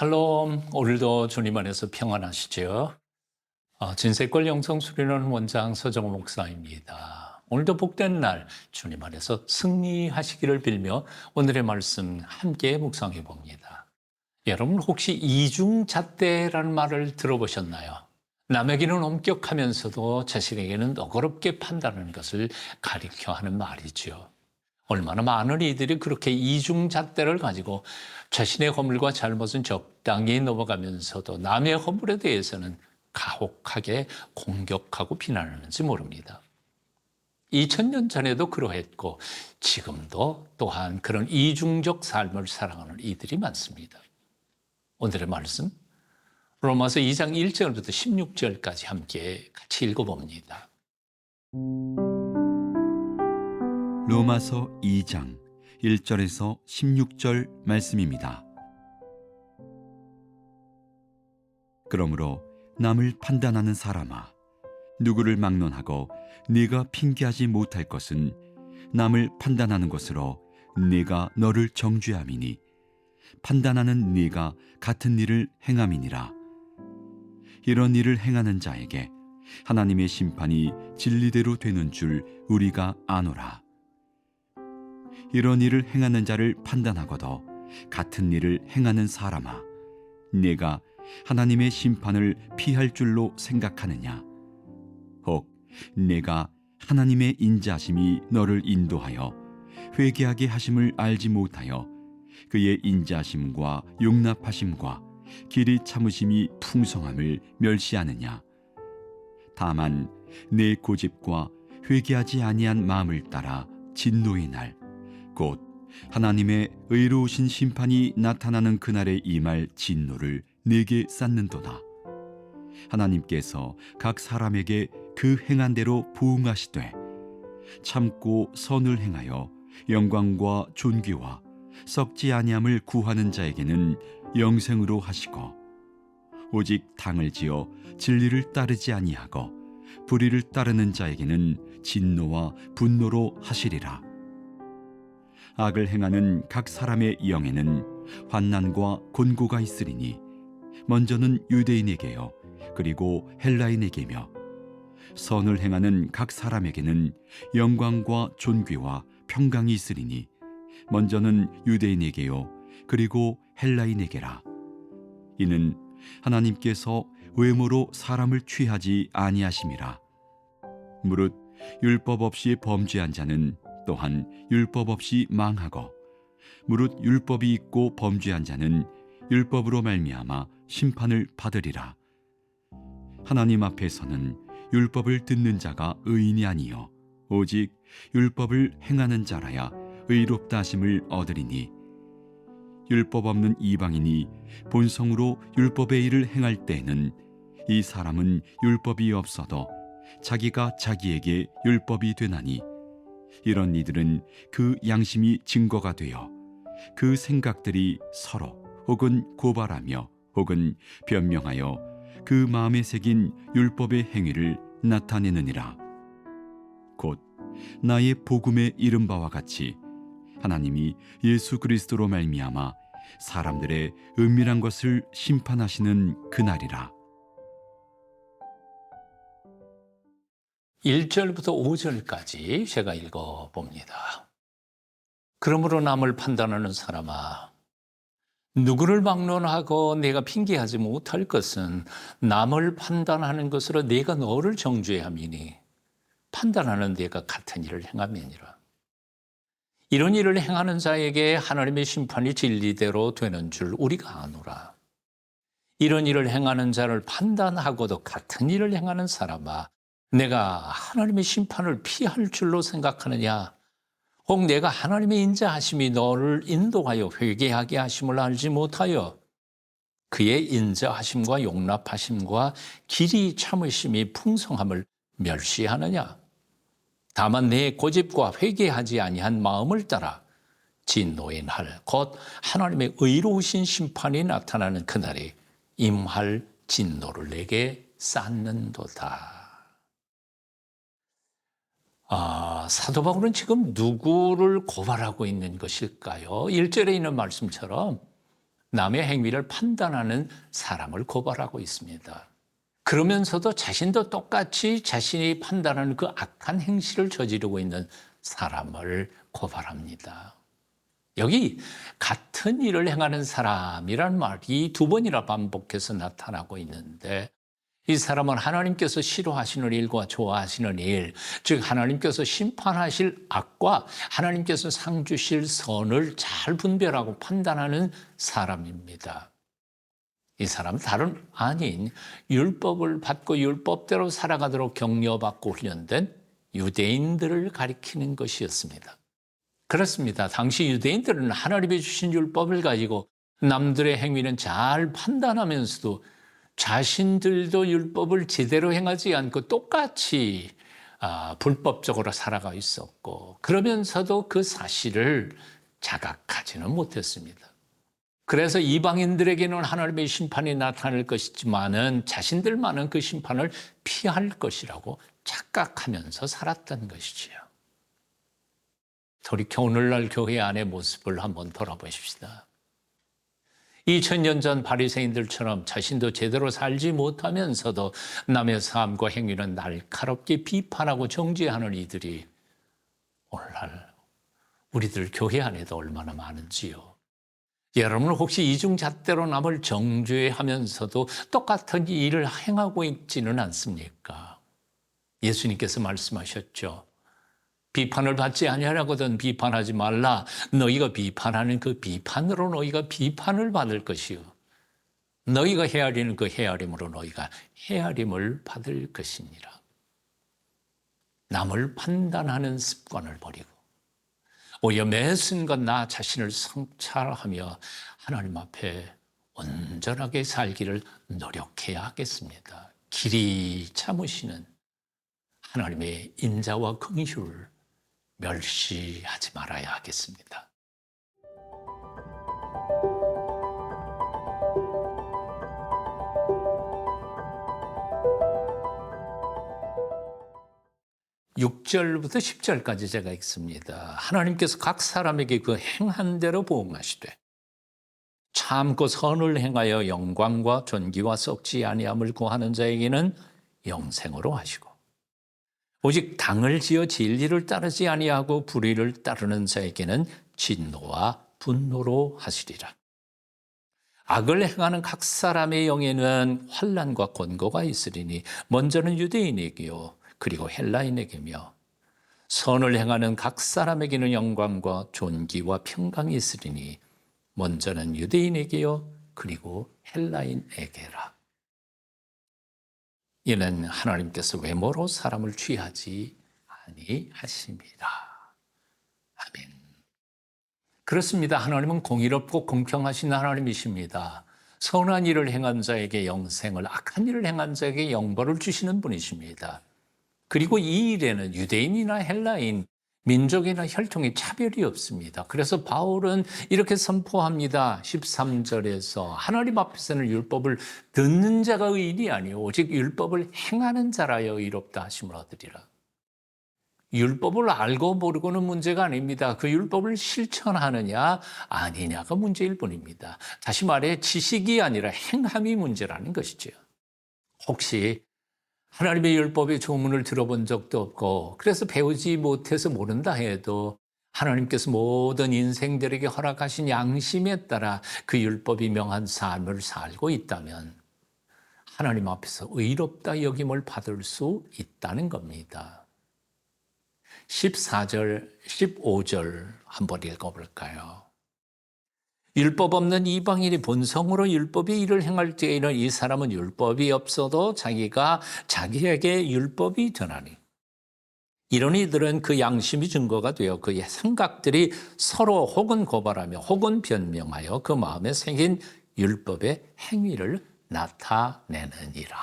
샬롬, 오늘도 주님 안에서 평안하시죠? 진세권 영성 수련원 원장 서정호 목사입니다. 오늘도 복된 날 주님 안에서 승리하시기를 빌며 오늘의 말씀 함께 묵상해 봅니다. 여러분 혹시 이중잣대라는 말을 들어보셨나요? 남에게는 엄격하면서도 자신에게는 너그럽게 판단하는 것을 가리켜 하는 말이죠. 얼마나 많은 이들이 그렇게 이중잣대를 가지고 자신의 허물과 잘못은 적당히 넘어가면서도 남의 허물에 대해서는 가혹하게 공격하고 비난하는지 모릅니다. 2000년 전에도 그러했고 지금도 또한 그런 이중적 삶을 살아가는 이들이 많습니다. 오늘의 말씀 로마서 2장 1절부터 16절까지 함께 같이 읽어봅니다. 로마서 2장 1절에서 16절 말씀입니다. 그러므로 남을 판단하는 사람아, 누구를 막론하고 네가 핑계하지 못할 것은 남을 판단하는 것으로 네가 너를 정죄함이니 판단하는 네가 같은 일을 행함이니라. 이런 일을 행하는 자에게 하나님의 심판이 진리대로 되는 줄 우리가 아노라. 이런 일을 행하는 자를 판단하고도 같은 일을 행하는 사람아, 네가 하나님의 심판을 피할 줄로 생각하느냐? 혹 네가 하나님의 인자하심이 너를 인도하여 회개하게 하심을 알지 못하여 그의 인자하심과 용납하심과 길이 참으심이 풍성함을 멸시하느냐? 다만 내 고집과 회개하지 아니한 마음을 따라 진노의 날 곧 하나님의 의로우신 심판이 나타나는 그날에 임할 진노를 내게 쌓는도다. 하나님께서 각 사람에게 그 행한 대로 부응하시되 참고 선을 행하여 영광과 존귀와 썩지 아니함을 구하는 자에게는 영생으로 하시고 오직 당을 지어 진리를 따르지 아니하고 불의를 따르는 자에게는 진노와 분노로 하시리라. 악을 행하는 각 사람의 영에는 환난과 곤고가 있으리니 먼저는 유대인에게요 그리고 헬라인에게며 선을 행하는 각 사람에게는 영광과 존귀와 평강이 있으리니 먼저는 유대인에게요 그리고 헬라인에게라. 이는 하나님께서 외모로 사람을 취하지 아니하심이라. 무릇 율법 없이 범죄한 자는 또한 율법 없이 망하고 무릇 율법이 있고 범죄한 자는 율법으로 말미암아 심판을 받으리라. 하나님 앞에서는 율법을 듣는 자가 의인이 아니요 오직 율법을 행하는 자라야 의롭다 하심을 얻으리니 율법 없는 이방인이 본성으로 율법의 일을 행할 때에는 이 사람은 율법이 없어도 자기가 자기에게 율법이 되나니 이런 이들은 그 양심이 증거가 되어 그 생각들이 서로 혹은 고발하며 혹은 변명하여 그 마음에 새긴 율법의 행위를 나타내느니라. 곧 나의 복음에 이른 바와 같이 하나님이 예수 그리스도로 말미암아 사람들의 은밀한 것을 심판하시는 그날이라. 1절부터 5절까지 제가 읽어봅니다. 그러므로 남을 판단하는 사람아, 누구를 막론하고 내가 핑계하지 못할 것은 남을 판단하는 것으로 내가 너를 정죄함이니 판단하는 내가 같은 일을 행함이니라. 이런 일을 행하는 자에게 하나님의 심판이 진리대로 되는 줄 우리가 아노라. 이런 일을 행하는 자를 판단하고도 같은 일을 행하는 사람아, 내가 하나님의 심판을 피할 줄로 생각하느냐? 혹 내가 하나님의 인자하심이 너를 인도하여 회개하게 하심을 알지 못하여 그의 인자하심과 용납하심과 길이 참으심이 풍성함을 멸시하느냐? 다만 내 고집과 회개하지 아니한 마음을 따라 진노의 날, 곧 하나님의 의로우신 심판이 나타나는 그날에 임할 진노를 내게 쌓는도다. 사도 바울은 지금 누구를 고발하고 있는 것일까요? 1절에 있는 말씀처럼 남의 행위를 판단하는 사람을 고발하고 있습니다. 그러면서도 자신도 똑같이 자신이 판단하는 그 악한 행실을 저지르고 있는 사람을 고발합니다. 여기 같은 일을 행하는 사람이란 말이 두 번이나 반복해서 나타나고 있는데, 이 사람은 하나님께서 싫어하시는 일과 좋아하시는 일, 즉 하나님께서 심판하실 악과 하나님께서 상 주실 선을 잘 분별하고 판단하는 사람입니다. 이 사람은 다른 아닌 율법을 받고 율법대로 살아가도록 격려받고 훈련된 유대인들을 가리키는 것이었습니다. 그렇습니다. 당시 유대인들은 하나님이 주신 율법을 가지고 남들의 행위는 잘 판단하면서도 자신들도 율법을 제대로 행하지 않고 똑같이 불법적으로 살아가 있었고, 그러면서도 그 사실을 자각하지는 못했습니다. 그래서 이방인들에게는 하나님의 심판이 나타날 것이지만은 자신들만은 그 심판을 피할 것이라고 착각하면서 살았던 것이지요. 돌이켜 오늘날 교회 안의 모습을 한번 돌아보십시다. 2000년 전 바리새인들처럼 자신도 제대로 살지 못하면서도 남의 삶과 행위는 날카롭게 비판하고 정죄하는 이들이 오늘날 우리들 교회 안에도 얼마나 많은지요. 여러분 혹시 이중잣대로 남을 정죄하면서도 똑같은 일을 행하고 있지는 않습니까? 예수님께서 말씀하셨죠. 비판을 받지 아니하려거든 비판하지 말라. 너희가 비판하는 그 비판으로 너희가 비판을 받을 것이요, 너희가 헤아리는 그 헤아림으로 너희가 헤아림을 받을 것이니라. 남을 판단하는 습관을 버리고 오히려 매 순간 나 자신을 성찰하며 하나님 앞에 온전하게 살기를 노력해야 하겠습니다. 길이 참으시는 하나님의 인자와 긍휼을 멸시하지 말아야 하겠습니다. (6절부터) (10절까지) 제가 읽습니다. 하나님께서 각 사람에게 그 행한 대로 보응하시되 참고 선을 행하여 영광과 존귀와 썩지 아니함을 구하는 자에게는 영생으로 하시고, 오직 당을 지어 진리를 따르지 아니하고 불의를 따르는 자에게는 진노와 분노로 하시리라. 악을 행하는 각 사람의 영에는 환난과 권고가 있으리니 먼저는 유대인에게요 그리고 헬라인에게며, 선을 행하는 각 사람에게는 영광과 존귀와 평강이 있으리니 먼저는 유대인에게요 그리고 헬라인에게라. 이는 하나님께서 외모로 사람을 취하지 아니하심이라. 아멘. 그렇습니다. 하나님은 공의롭고 공평하신 하나님이십니다. 선한 일을 행한 자에게 영생을, 악한 일을 행한 자에게 영벌을 주시는 분이십니다. 그리고 이 일에는 유대인이나 헬라인, 민족이나 혈통의 차별이 없습니다. 그래서 바울은 이렇게 선포합니다. 13절에서 하나님 앞에서는 율법을 듣는 자가 의인이 아니요 오직 율법을 행하는 자라여 의롭다 하심을 얻으리라. 율법을 알고 모르고는 문제가 아닙니다. 그 율법을 실천하느냐 아니냐가 문제일 뿐입니다. 다시 말해 지식이 아니라 행함이 문제라는 것이죠. 혹시 하나님의 율법의 조문을 들어본 적도 없고 그래서 배우지 못해서 모른다 해도 하나님께서 모든 인생들에게 허락하신 양심에 따라 그 율법이 명한 삶을 살고 있다면 하나님 앞에서 의롭다 여김을 받을 수 있다는 겁니다. 14절, 15절 한번 읽어볼까요? 율법 없는 이방인이 본성으로 율법의 일을 행할 때에는 이 사람은 율법이 없어도 자기가 자기에게 율법이 되나니, 이런 이들은 그 양심이 증거가 되어 그의 생각들이 서로 혹은 고발하며 혹은 변명하여 그 마음에 생긴 율법의 행위를 나타내느니라.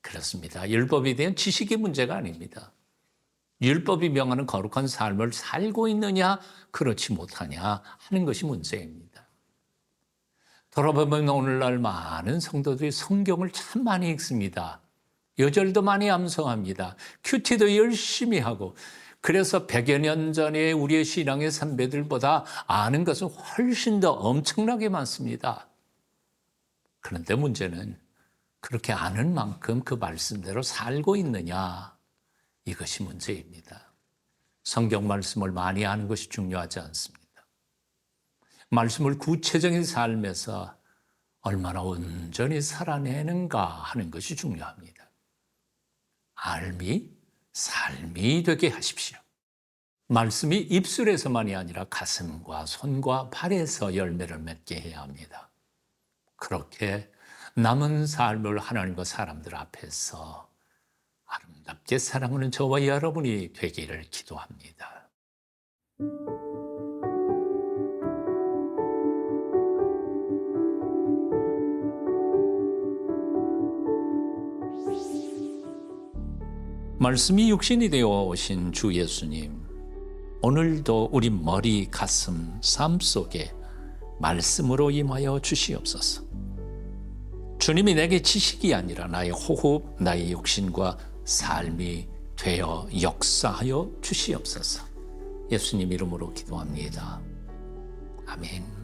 그렇습니다. 율법에 대한 지식의 문제가 아닙니다. 율법이 명하는 거룩한 삶을 살고 있느냐 그렇지 못하냐 하는 것이 문제입니다. 돌아보면 오늘날 많은 성도들이 성경을 참 많이 읽습니다. 여절도 많이 암송합니다. 큐티도 열심히 하고 그래서 100여 년 전에 우리의 신앙의 선배들보다 아는 것은 훨씬 더 엄청나게 많습니다. 그런데 문제는 그렇게 아는 만큼 그 말씀대로 살고 있느냐, 이것이 문제입니다. 성경 말씀을 많이 아는 것이 중요하지 않습니다. 말씀을 구체적인 삶에서 얼마나 온전히 살아내는가 하는 것이 중요합니다. 알미, 삶이 되게 하십시오. 말씀이 입술에서만이 아니라 가슴과 손과 발에서 열매를 맺게 해야 합니다. 그렇게 남은 삶을 하나님과 사람들 앞에서 아름답게 사랑하는 저와 여러분이 되기를 기도합니다. 말씀이 육신이 되어 오신 주 예수님, 오늘도 우리 머리, 가슴, 삶 속에 말씀으로 임하여 주시옵소서. 주님이 내게 지식이 아니라 나의 호흡, 나의 육신과 삶이 되어 역사하여 주시옵소서. 예수님 이름으로 기도합니다. 아멘.